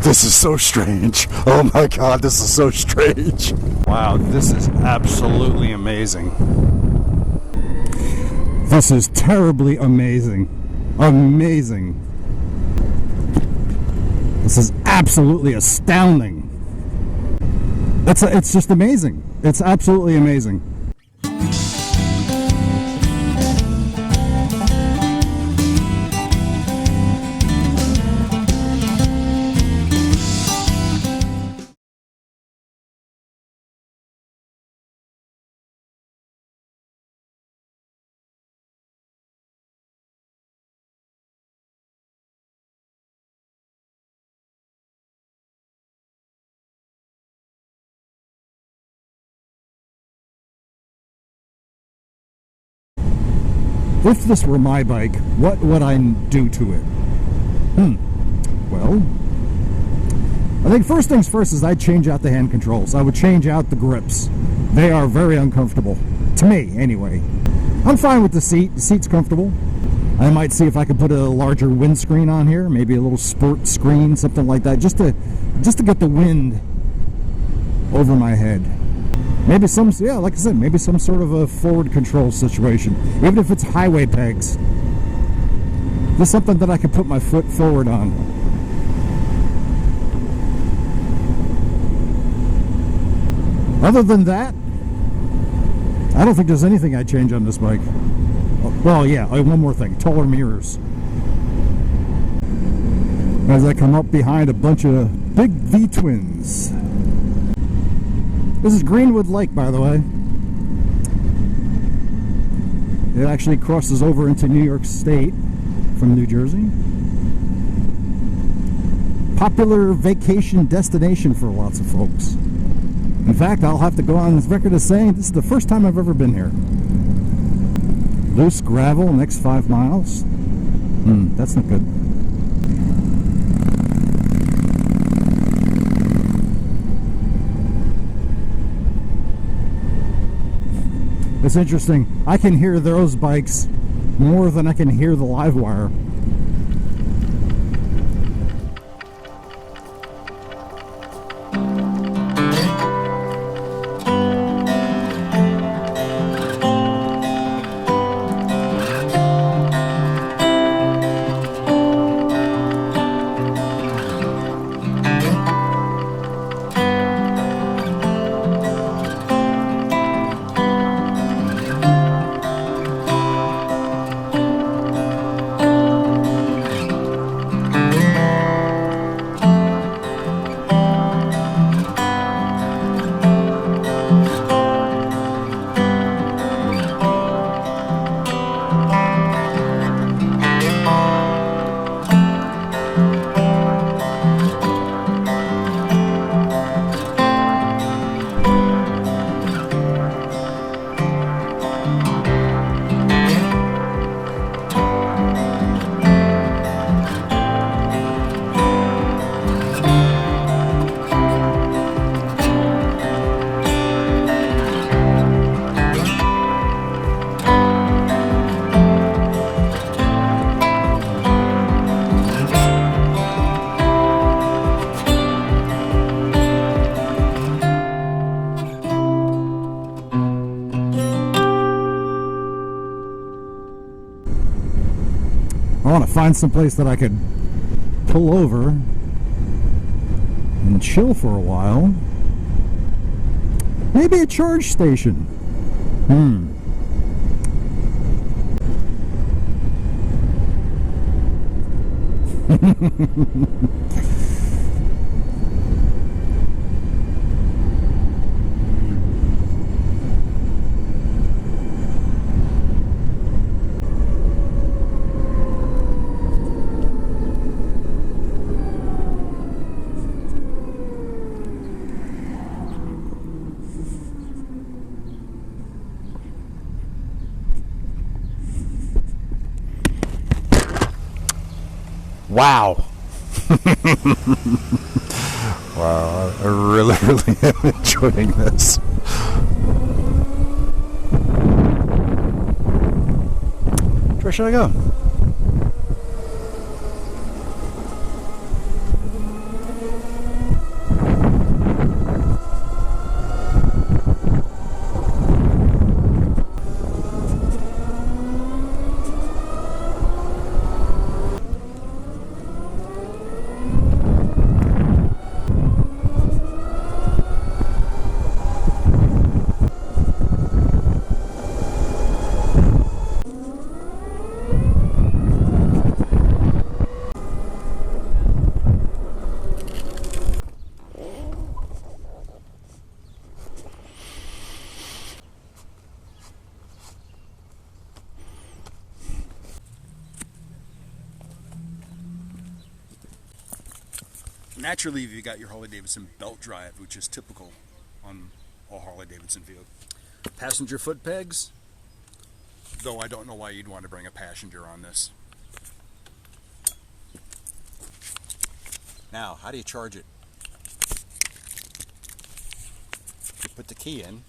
This is so strange. Oh my God, this is so strange. Wow, this is absolutely amazing. This is terribly amazing. Amazing. This is absolutely astounding. It's just amazing. It's absolutely amazing. If this were my bike, what would I do to it? Well, I think first things first is I'd change out the hand controls. I would change out the grips. They are very uncomfortable. To me, anyway. I'm fine with the seat. The seat's comfortable. I might see if I could put a larger windscreen on here. Maybe a little sport screen, something like that. Just to get the wind over my head. Maybe like I said, maybe some sort of a forward control situation. Even if it's highway pegs. Just something that I can put my foot forward on. Other than that, I don't think there's anything I'd change on this bike. Well, yeah, one more thing. Taller mirrors. As I come up behind a bunch of big V-twins. This is Greenwood Lake, by the way. It actually crosses over into New York State from New Jersey. Popular vacation destination for lots of folks. In fact, I'll have to go on this record as saying this is the first time I've ever been here. Loose gravel, next 5 miles. That's not good. It's interesting. I can hear those bikes more than I can hear the Livewire. I want to find some place that I could pull over and chill for a while. Maybe a charge station. Wow. Wow, I really am enjoying this. Where should I go? Naturally, you got your Harley Davidson belt drive, which is typical on all Harley Davidson vehicles. Passenger foot pegs, though I don't know why you'd want to bring a passenger on this. Now, how do you charge it? You put the key in,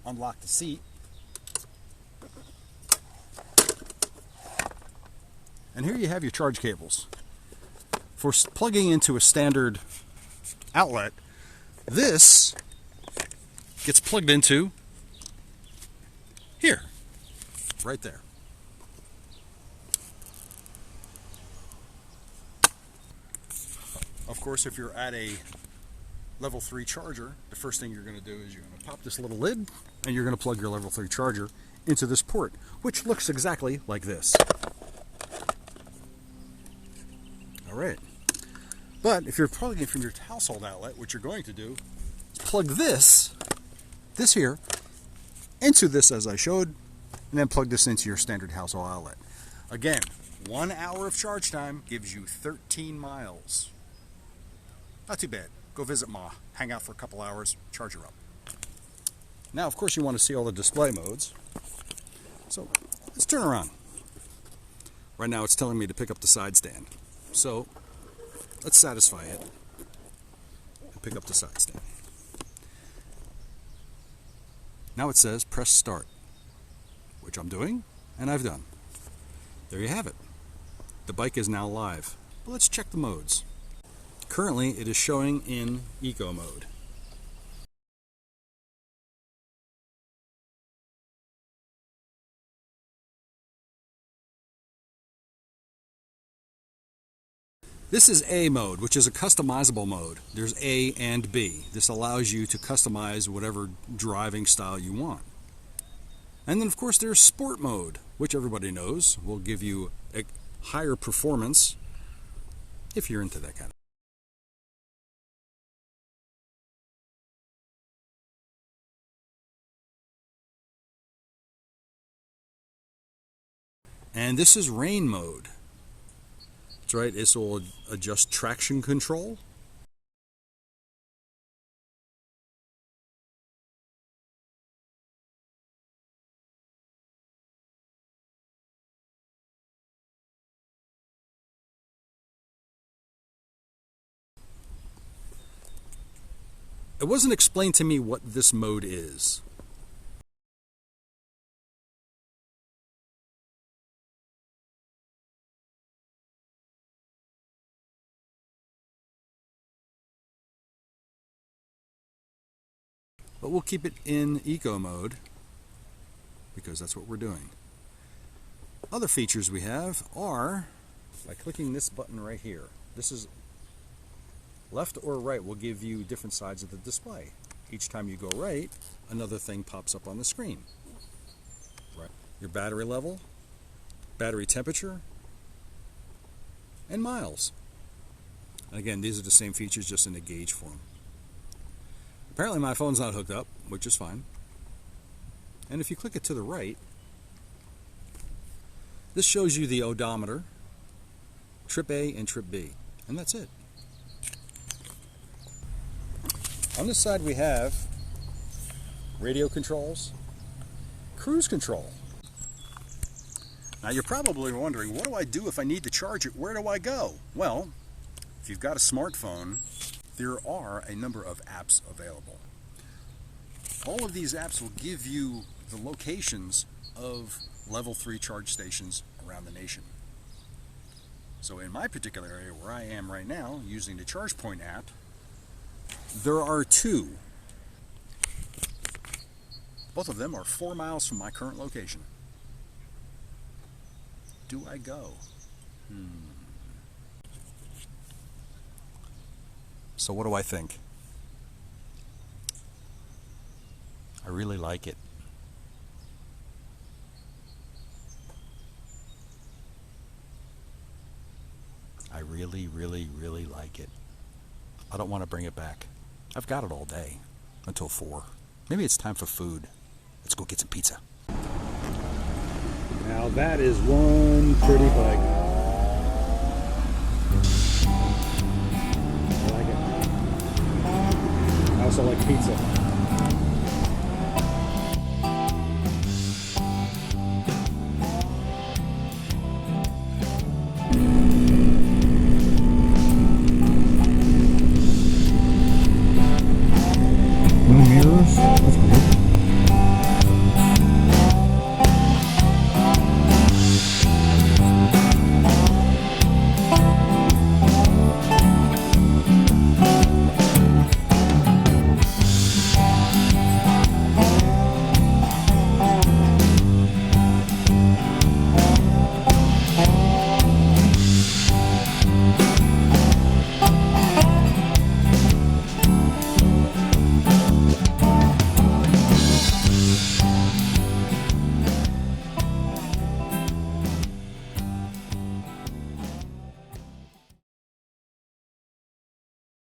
unlock the seat, and here you have your charge cables. For plugging into a standard outlet, this gets plugged into here, right there. Of course, if you're at a level 3 charger, the first thing you're going to do is you're going to pop this little lid and you're going to plug your level 3 charger into this port, which looks exactly like this. All right. But if you're plugging it from your household outlet, what you're going to do is plug this here, into this as I showed, and then plug this into your standard household outlet. Again, 1 hour of charge time gives you 13 miles. Not too bad. Go visit Ma, hang out for a couple hours, charge her up. Now, of course, you want to see all the display modes. So let's turn around. Right now it's telling me to pick up the side stand. So let's satisfy it and pick up the side stand. Now it says press start, which I'm doing, and I've done. There you have it. The bike is now live. But let's check the modes. Currently it is showing in eco mode. This is A mode, which is a customizable mode. There's A and B. This allows you to customize whatever driving style you want. And then of course there's sport mode, which everybody knows will give you a higher performance if you're into that kind of. And this is rain mode. That's right, this will adjust traction control. It wasn't explained to me what this mode is. But we'll keep it in eco mode because that's what we're doing. Other features we have are by clicking this button right here. This is left or right will give you different sides of the display. Each time you go right, another thing pops up on the screen. Right. Your battery level, battery temperature, and miles. And again, these are the same features just in a gauge form. Apparently my phone's not hooked up, which is fine. And if you click it to the right, this shows you the odometer, trip A and trip B, and that's it. On this side we have radio controls, cruise control. Now you're probably wondering, what do I do if I need to charge it? Where do I go? Well, if you've got a smartphone, there are a number of apps available. All of these apps will give you the locations of level 3 charge stations around the nation. So in my particular area where I am right now, using the ChargePoint app, there are 2. Both of them are 4 miles from my current location. Do I go? So what do I think? I really like it. I really, really, really like it. I don't want to bring it back. I've got it all day until 4. Maybe it's time for food. Let's go get some pizza. Now that is one pretty bike. also like pizza.